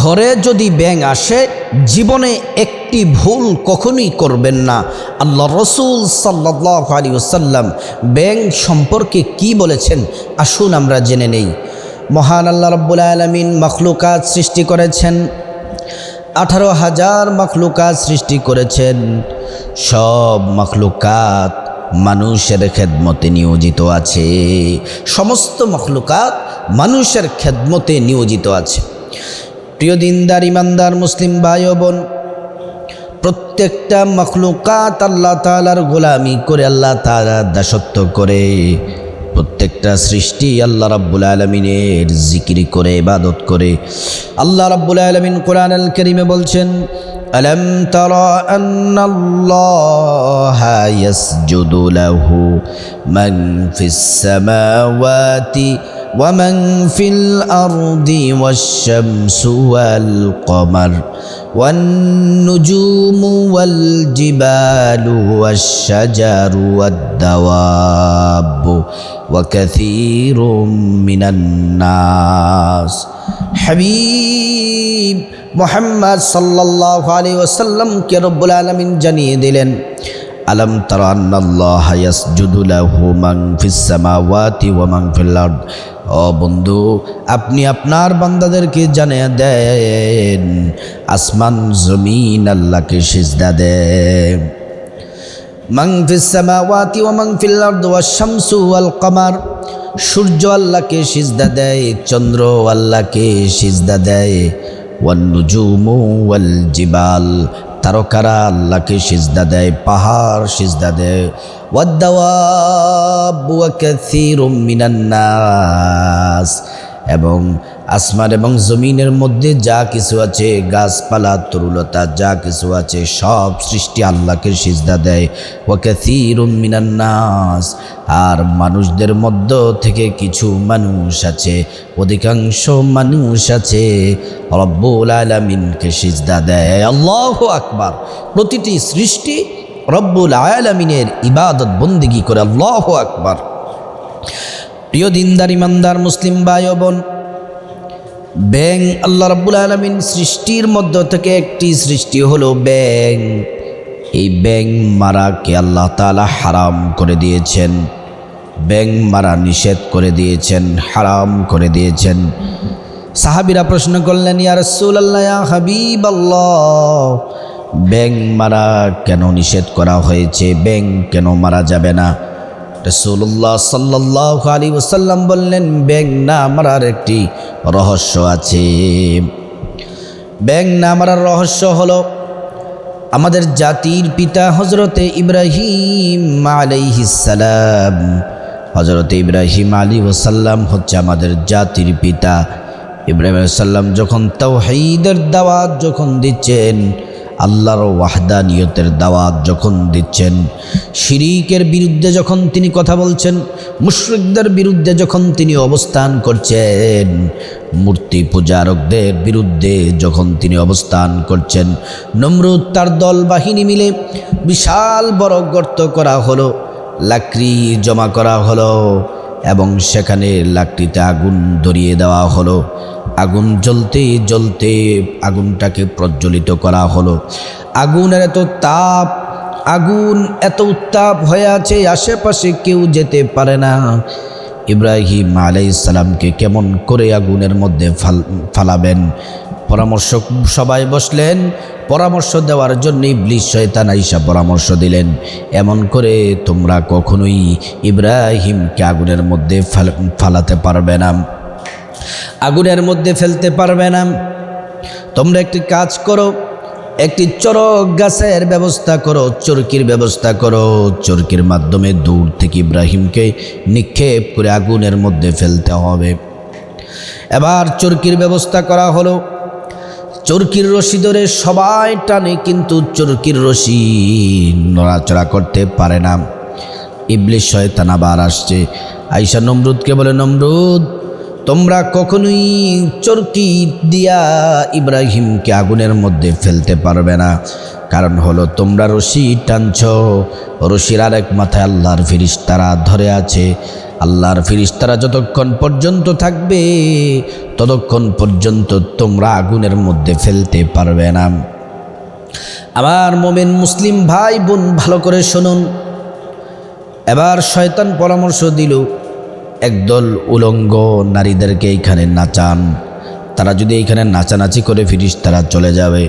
ঘরে যদি ব্যাঙ আসে জীবনে একটি ভুল কখনোই করবেন না। আল্লাহ রসুল সাল্লাল্লাহু আলাইহি ওয়াসাল্লাম ব্যাঙ সম্পর্কে কি বলেছেন আসুন আমরা জেনে নেই। মহান আল্লাহ রাব্বুল আলামিন মাখলুকাত সৃষ্টি করেছেন, 18,000 মাখলুকাত সৃষ্টি করেছেন। সব মাখলুকাত মানুষের খেদমতে নিয়োজিত আছে, সমস্ত মাখলুকাত মানুষের খেদমতে নিয়োজিত আছে। প্রিয় দিনদার ইমানদার মুসলিম ভাই ও বোন, প্রত্যেকটা মাখলুকাত আল্লাহ তাআলার গোলামি করে, আল্লাহ তাআলার দাসত্ব করে, প্রত্যেকটা সৃষ্টি আল্লাহ রাব্বুল আলামিনের জিকির করে, ইবাদত করে। আল্লাহ রাব্বুল আলামিন কোরআনুল কারীমে বলছেন, আলাম তারা আন্নাল্লাহা ইয়াসজুদু লাহু মান ফিস সামাওয়াতি ওয়া মান ফিল আরদি ওয়াশ শামসু ওয়াল কমার ওয়ান নুজুমু ওয়াল জিবালু ওয়াশ শাজারু ওয়াদ দাওয়াবু ওয়া কাসীরুম মিনান নাস। হাবিব মুহাম্মদ সাল্লাল্লাহু আলাইহি ওয়াসাল্লামকে রব্বুল আলামিন জানিয়ে দিলেন, আলাম তারা আন্নাল্লাহা ইয়াসজুদু লাহু মান ফিস সামাওয়াতি ওয়া মান ফিল আরদ। ও বন্ধু, আপনি আপনার বান্দাদেরকে জানিয়ে দেন আসমান জমিন আল্লাহকে সিজদা দেয়। মান ফিস সামাওয়াতি ওয়া মান ফিল আরদ ওয়াশ শামসু ওয়াল কমার, সূর্য আল্লাহকে সিজদা দেয়, চন্দ্র আল্লাহকে সিজদা দেয়। ওয়ান নুজুমু ওয়াল জিবাল, তারকারা আল্লাহকে সিজদা দেয়, পাহাড় সিজদা দেয়। ওয়াদ দাওয়াবু ওয়া কাসীরুম মিনান নাস, এবং আসমান এবং জমিনের মধ্যে যা কিছু আছে, গাছপালা তরুলতা যা কিছু আছে, সব সৃষ্টি আল্লাহকে সিজদা দেয়। ওয়া কাসীরুম মিনান নাস, আর মানুষদের মধ্য থেকে কিছু মানুষ আছে, অধিকাংশ মানুষ আছে রব্বুল আলামিনকে সিজদা দেয়। আল্লাহু আকবার। প্রতিটি সৃষ্টি রব্বুল আলামিনের ইবাদত বন্দেগী করে। আল্লাহু আকবার। প্রিয় দিনদার ইমানদার মুসলিম ভাই ও বোন, ব্যাঙ আল্লাহ রাব্বুল আলামিন সৃষ্টির মধ্য থেকে একটি সৃষ্টি হলো ব্যাঙ। এই ব্যাঙ মারাকে আল্লাহ তাআলা হারাম করে দিয়েছেন, ব্যাঙ মারা নিষেধ করে দিয়েছেন, হারাম করে দিয়েছেন। সাহাবীরা প্রশ্ন করলেন, ইয়া রাসূলুল্লাহ, ইয়া হাবিবাল্লাহ, ব্যাঙ মারা কেন নিষেধ করা হয়েছে? ব্যাঙ কেন মারা যাবে না? রাসূলুল্লাহ সাল্লাল্লাহু আলাইহি ওয়াসাল্লাম বললেন, ব্যাঙ না মারার একটি রহস্য আছে। ব্যাঙ না মারার রহস্য হলো, আমাদের জাতির পিতা হযরতে ইব্রাহিম আলাইহিস সালাম, হযরতে ইব্রাহিম আলাইহিস সালাম হচ্ছে আমাদের জাতির পিতা। ইব্রাহিম আলাইহিস সালাম যখন তাওহীদের দাওয়াত যখন দিচ্ছেন, আল্লাহর ওয়াহদানিয়তের দাওয়াত যখন দিচ্ছেন, শিরিকের বিরুদ্ধে যখন তিনি কথা বলছেন, মুশরিকদের বিরুদ্ধে যখন তিনি অবস্থান করছেন, মূর্তি পূজারকদের বিরুদ্ধে যখন তিনি অবস্থান করছেন, নমরুদ তার দল বাহিনী মিলে বিশাল বড় গর্ত করা হলো, লাকড়ি জমা করা হলো এবং সেখানে লাকড়িতে আগুন ধরিয়ে দেওয়া হলো। আগুন জ্বলতে জ্বলতে আগুনটাকে প্রজ্বলিত করা হলো। আগুনের এত তাপ, আগুন এত উত্তাপ হয়ে আছে, আশেপাশে কেউ যেতে পারে না। ইব্রাহিম আলাইহিস সালামকে কেমন করে আগুনের মধ্যে ফালাবেন? পরামর্শ সবাই বসলেন, পরামর্শ দেওয়ার জন্য ইবলিস শয়তান আইসা পরামর্শ দিলেন, এমন করে তোমরা কখনোই ইব্রাহিমকে আগুনের মধ্যে ফালাতে পারবে না, আগুনের মধ্যে ফেলতে পারবে না। তোমরা একটি কাজ করো, একটি চরক গাছের ব্যবস্থা করো, চরকির ব্যবস্থা করো, চরকির মাধ্যমে দূর থেকে ইব্রাহিমকে নিক্ষেপ করে আগুনের মধ্যে ফেলতে হবে। এবার চরকির ব্যবস্থা করা হলো। চরকির রশি ধরে সবাই টানে, কিন্তু চরকির রশি নড়াচড়া করতে পারে না। ইবলিস শয়তান আবার আসছে, আইসা নমরুদকে বলে, নমরুদ, তোমরা কখনোই চরকি দিয়া ইব্রাহিমকে আগুনের মধ্যে ফেলতে পারবে না। কারণ হলো তোমরা রশি টানছ, রশির আরেক মাথায় আল্লাহর ফেরেশতারা ধরে আছে, আল্লাহর ফেরেশতারা যতক্ষণ পর্যন্ত থাকবে ততক্ষণ পর্যন্ত তোমরা আগুনের মধ্যে ফেলতে পারবে না। আমার মুমিন মুসলিম ভাই বোন ভালো করে শুনুন। এবার শয়তান পরামর্শ দিল, একদল উলঙ্গ নারীদেরকে এইখানে নাচান, তারা যদি এইখানে নাচানাচি করে ফেরেশতারা চলে যাবে।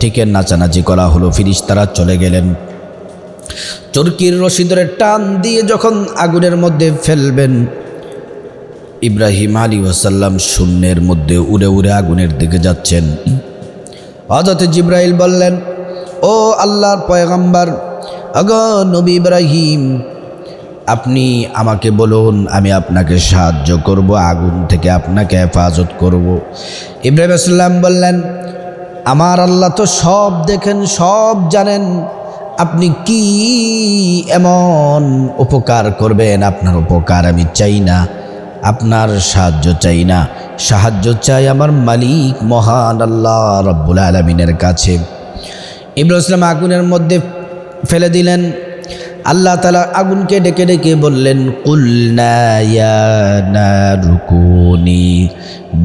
ঠিক নাচানাচি করা হলো, ফেরেশতারা চলে গেলেন। চরকির রশি ধরে টান দিয়ে যখন আগুনের মধ্যে ফেলবেন, ইব্রাহিম আলাইহিস সালাম শূন্যের মধ্যে উড়ে উড়ে আগুনের দিকে যাচ্ছেন। হযরত জিবরাইল বললেন, ও আল্লাহর পয়গম্বর, আগো নবী ইব্রাহিম, আপনি আমাকে বলুন, আমি আপনাকে সাহায্য করব, আগুন থেকে আপনাকে হেফাজত করব। ইব্রাহিম আলাইহিস সালাম বললেন, আমার আল্লাহ তো সব দেখেন, সব জানেন, আপনি কি এমন উপকার করবেন? আপনার উপকার আমি চাই না, আপনার সাহায্য চাই না, সাহায্য চাই আমার মালিক মহান আল্লাহ রব্বুল আলামিনের কাছে। ইব্রাহিম সালাম আগুনের মধ্যে ফেলে দিলেন। আল্লাহ তাআলা আগুনকে ডেকে ডেকে বললেন, কুলনা ইয়া নারু কুনি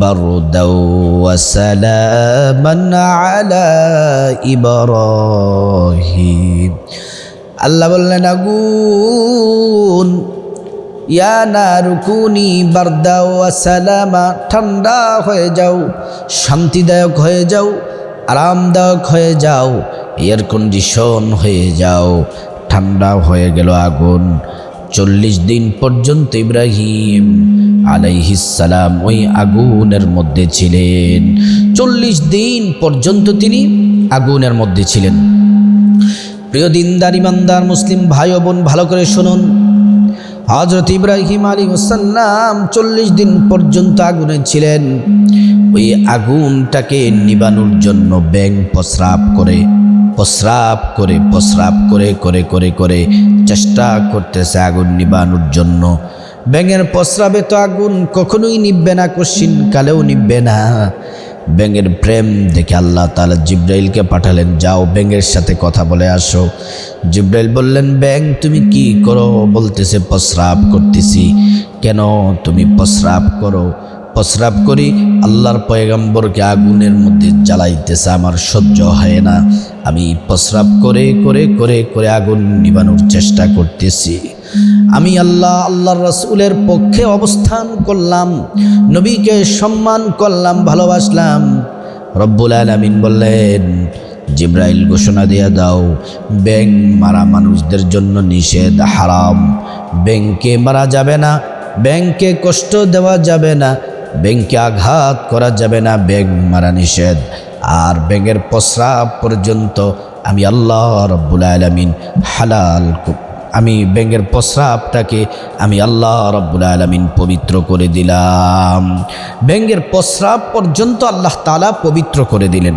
বারদাও ওয়া সালামান আলা ইব্রাহিম। আল্লাহ বললেন, আগুন, ইয়া নারু কুনি বারদাও ওয়া সালামা, ঠান্ডা হয়ে যাও, শান্তিদায়ক হয়ে যাও, আরামদায়ক হয়ে যাও, এয়ার কন্ডিশন হয়ে যাও। ঠান্ডা হয়ে গেল আগুন। 40 দিন পর্যন্ত ইব্রাহিম আলাইহিস সালাম ওই আগুনের মধ্যে ছিলেন। 40 দিন পর্যন্ত তিনি আগুনের মধ্যে ছিলেন। প্রিয় দিনদার ইমানদার মুসলিম ভাই ও বোন ভালো করে শুনুন। হযরত ইব্রাহিম আলাইহিস সালাম 40 দিন পর্যন্ত আগুনে ছিলেন। ওই আগুনটাকে নিবানোর জন্য ব্যাঙ প্রস্রাব করে করে চেষ্টা করতেছে আগুন নিবানোর জন্য। ব্যাঙের প্রস্রাবে তো আগুন কখনোই নিববে না, কশিন কালেও নিববে না। ব্যাঙের প্রেম দেখে আল্লাহ তাআলা জিবরাইলকে পাঠালেন, যাও ব্যাঙের সাথে কথা বলে আসো। জিবরাইল বললেন, ব্যাঙ তুমি কি করো? বলতেছে, প্রস্রাব করতেছি। কেন তুমি প্রস্রাব করো? প্রস্রাব করি, আল্লাহর পয়গম্বরকে আগুনের মধ্যে জ্বালাইতেছে, আমার সহ্য হয় না, আমি প্রস্রাব করে আগুন নিবানোর চেষ্টা করতেছি। আমি আল্লাহর রাসূলের পক্ষে অবস্থান করলাম, নবীকে সম্মান করলাম, ভালোবাসলাম। রব্বুল আলামিন বললেন, জিবরাইল ঘোষণা দিয়ে দাও, ব্যাঙ মারা মানুষদের জন্য নিষেধ, হারাম। ব্যাঙকে মারা যাবে না, ব্যাঙকে কষ্ট দেওয়া যাবে না, ব্যাঙকে আঘাত করা যাবে না, ব্যাঙ মারা নিষেধ। আর ব্যাঙের প্রস্রাব পর্যন্ত আমি আল্লাহ রব্বুল আলামিন হালাল, আমি ব্যাঙের প্রস্রাবটাকে আমি আল্লাহ রব্বুল আলামিন পবিত্র করে দিলাম। ব্যাঙের প্রস্রাব পর্যন্ত আল্লাহ তাআলা পবিত্র করে দিলেন।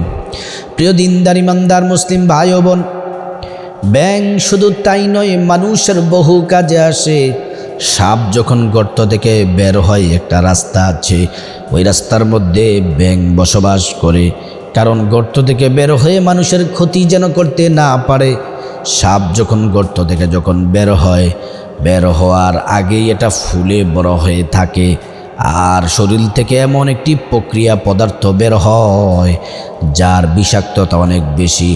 প্রিয় দিনদার ইমানদার মুসলিম ভাই ও বোন, ব্যাঙ শুধু তাই নয়, মানুষের বহু কাজে আসে। সাপ যখন গর্ত থেকে বের হয়, একটা রাস্তা আছে, ওই রাস্তার মধ্যে ব্যাঙ বসবাস করে, কারণ গর্ত থেকে বের হয়ে মানুষের ক্ষতি যেন করতে না পারে। সাপ যখন গর্ত থেকে বের হয়, বের হওয়ার আগেই এটা ফুলে বড় হয়ে থাকে, আর শরীর থেকে এমন একটি প্রক্রিয়া পদার্থ বের হয় যার বিষাক্ততা অনেক বেশি,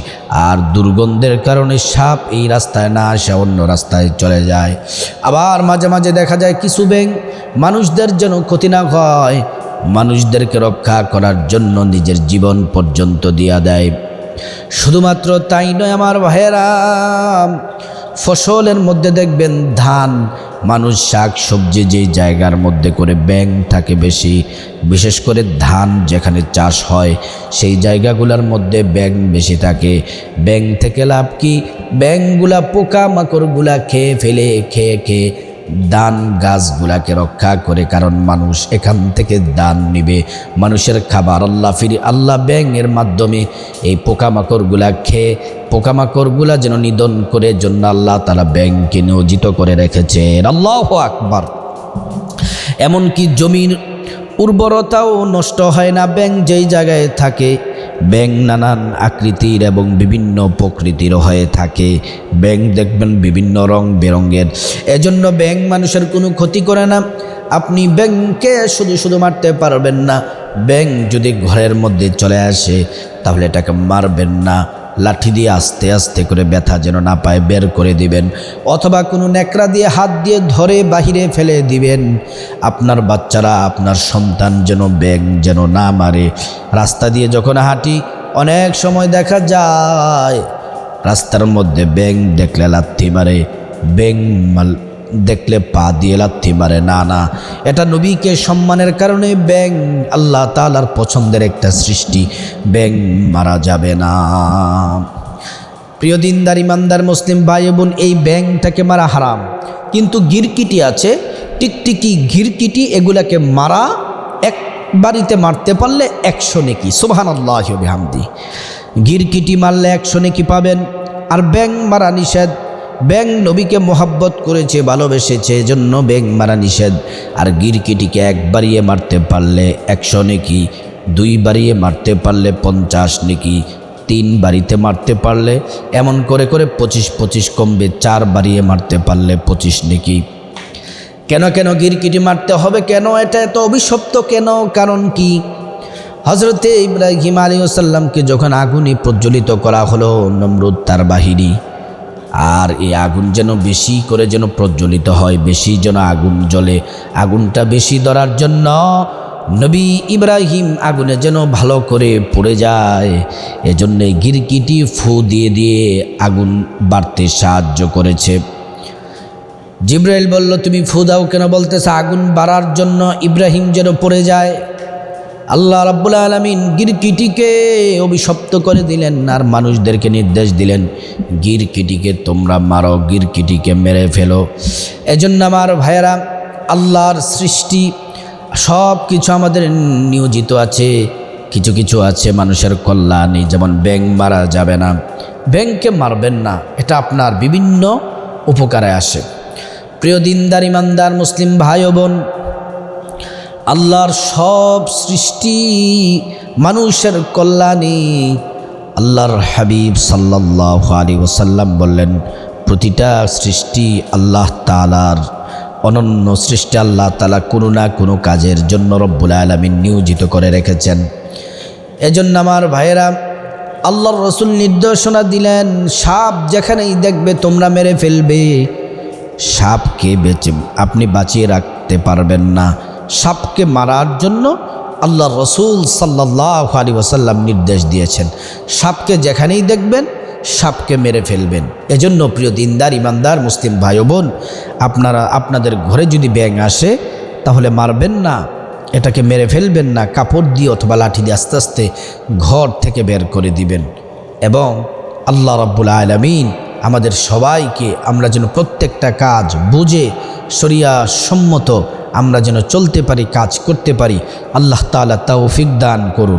আর দুর্গন্ধের কারণে সাপ এই রাস্তায় না আসে অন্য রাস্তায় চলে যায়। আবার মাঝে মাঝে দেখা যায় কিছু ব্যাঙ মানুষদের যেন ক্ষতি না হয়, মানুষদেরকে রক্ষা করার জন্য নিজের জীবন পর্যন্ত দিয়া দেয়। শুধুমাত্র তাই নয় আমার ভাইয়েরা, ফসলের মধ্যে দেখবেন ধান, মানুষ শাক সবজি যেই জায়গার মধ্যে করে ব্যাঙ থাকে বেশি, বিশেষ করে ধান যেখানে চাষ হয় সেই জায়গাগুলোর মধ্যে ব্যাঙ বেশি থাকে। ব্যাঙ থেকে লাভ কি? ব্যাঙগুলা পোকামাকড়গুলা খেয়ে ফেলে, খেয়ে ধান গাছগুলাকে রক্ষা করে, কারণ মানুষ এখান থেকে ধান নিবে, মানুষের খাবার আল্লাহ ব্যাঙের মাধ্যমে এই পোকামাকড়গুলা খেয়ে পোকামাকড়গুলা যেন নিধন করে জন্য আল্লাহ তাআলা ব্যাঙকে নিয়োজিত করে রেখেছেন। আল্লাহু আকবার। এমনকি জমির উর্বরতাও নষ্ট হয় না ব্যাঙ যেই জায়গায় থাকে। ব্যাঙ নানান আকৃতির এবং বিভিন্ন প্রকৃতির হয়ে থাকে। ব্যাঙ দেখবেন বিভিন্ন রং বেরঙের, এজন্য ব্যাঙ মানুষের কোনো ক্ষতি করে না। আপনি ব্যাঙকে শুধু মারতে পারবেন না। ব্যাঙ যদি ঘরের মধ্যে চলে আসে তাহলে এটাকে মারবেন না, লাঠি দিয়ে আস্তে আস্তে করে ব্যথা যেন না পায় বের করে দিবেন, অথবা কোনো ন্যাকড়া দিয়ে হাত দিয়ে ধরে বাহিরে ফেলে দিবেন। আপনার বাচ্চারা, আপনার সন্তান যেন ব্যাঙ যেন না মারে। রাস্তা দিয়ে যখন হাঁটি অনেক সময় দেখা যায় রাস্তার মধ্যে ব্যাঙ দেখলে লাথি মারে, ব্যাঙ দেখলে পা দিয়ে লাথি মারে। না, এটা নবীকে সম্মানের কারণে ব্যাঙ আল্লাহ তাআলার পছন্দের একটা সৃষ্টি, ব্যাঙ মারা যাবে না। প্রিয় দিনদার ইমানদার মুসলিম ভাই বোন, এই ব্যাঙটাকে মারা হারাম, কিন্তু গিরকিটি আছে, টিকটিকি, ঘিরকিটি, এগুলাকে মারা এক বাড়িতে মারতে পারলে 100 নেকি। সুবহানাল্লাহি ওয়া বিহামদি। গিরকিটি মারলে 100 নেকি পাবেন। আর ব্যাঙ মারা নিষেধ। ব্যাঙ নবীকে মোহাব্বত করেছে, ভালোবেসেছে, এজন্য ব্যাঙ মারা নিষেধ। আর গিরকিটিকে এক বাড়িয়ে মারতে পারলে 100 নেকি, 2 বাড়িয়ে মারতে পারলে 50 নেকি, 3 বাড়িতে মারতে পারলে এমন করে করে 25 কমবে, 4 বাড়িয়ে মারতে পারলে 25 নেকি। কেন গিরকিটি মারতে হবে? কেন এটা এত অভিশপ্ত কেন? কারণ কি? হযরতে ইব্রাহিম আলাইহিস সালামকে যখন আগুনে প্রজ্বলিত করা হলো, নমরুদ তার বাহিনী, আর এই আগুন যেন বেশি করে যেন প্রজ্বলিত হয়, বেশি যেন আগুন জ্বলে, আগুনটা বেশি ধরার জন্য নবী ইব্রাহিম আগুনে যেন ভালো করে পড়ে যায়, এজন্য গিরকিটি ফু দিয়ে দিয়ে আগুন বাড়তে সাহায্য করেছে। জিবরাইল বলল, তুমি ফু দাও কেন? বলতেছে আগুন বাড়ার জন্য, ইব্রাহিম যেন পড়ে যায়। আল্লাহ রাব্বুল আলামিন গিরকিটিকে অভিশপ্ত করে দিলেন আর মানুষদেরকে নির্দেশ দিলেন, গিরকিটিকে তোমরা মারো, গিরকিটিকে মেরে ফেলো। এজন্য আমার ভাইয়েরা, আল্লাহর সৃষ্টি সব কিছু আমাদের নিয়োজিত আছে, কিছু কিছু আছে মানুষের কল্যাণে। যেমন ব্যাঙ মারা যাবে না, ব্যাঙকে মারবেন না, এটা আপনার বিভিন্ন উপকারে আসে। প্রিয় দিনদার ইমানদার মুসলিম ভাই ও বোন, আল্লাহর সব সৃষ্টি মানুষের কল্যাণে। আল্লাহর হাবিব সাল্লাল্লাহু আলাইহি ওয়াসাল্লাম বললেন, প্রতিটা সৃষ্টি আল্লাহ তাআলার অনন্য সৃষ্টি। আল্লাহ তাআলা কোনো না কোনো কাজের জন্য রব্বুল আলামিন নিয়োজিত করে রেখেছেন। এজন্য আমার ভাইয়েরা, আল্লাহর রাসূল নির্দেশনা দিলেন, সাপ যেখানেই দেখবে তোমরা মেরে ফেলবে। সাপকে আপনি বাঁচিয়ে রাখতে পারবেন না। সাপকে মারার জন্য আল্লাহর রাসূল সাল্লাল্লাহু আলাইহি ওয়াসাল্লাম নির্দেশ দিয়েছেন, সাপকে যেখানেই দেখবেন সাপকে মেরে ফেলবেন। এজন্য প্রিয় দিনদার ইমানদার মুসলিম ভাই বোন, আপনাদের ঘরে যদি ব্যাঙ আসে তাহলে মারবেন না, এটাকে মেরে ফেলবেন না, কাপড় দিয়ে অথবা লাঠি দিয়ে আস্তে আস্তে ঘর থেকে বের করে দিবেন। এবং আল্লাহ রাব্বুল আলামিন আমাদের সবাইকে, আমরা যেন প্রত্যেকটা কাজ বুঝে শরিয়া সম্মত আমরা যেন চলতে পারি, কাজ করতে পারি, আল্লাহ তাআলা তৌফিক দান করুন।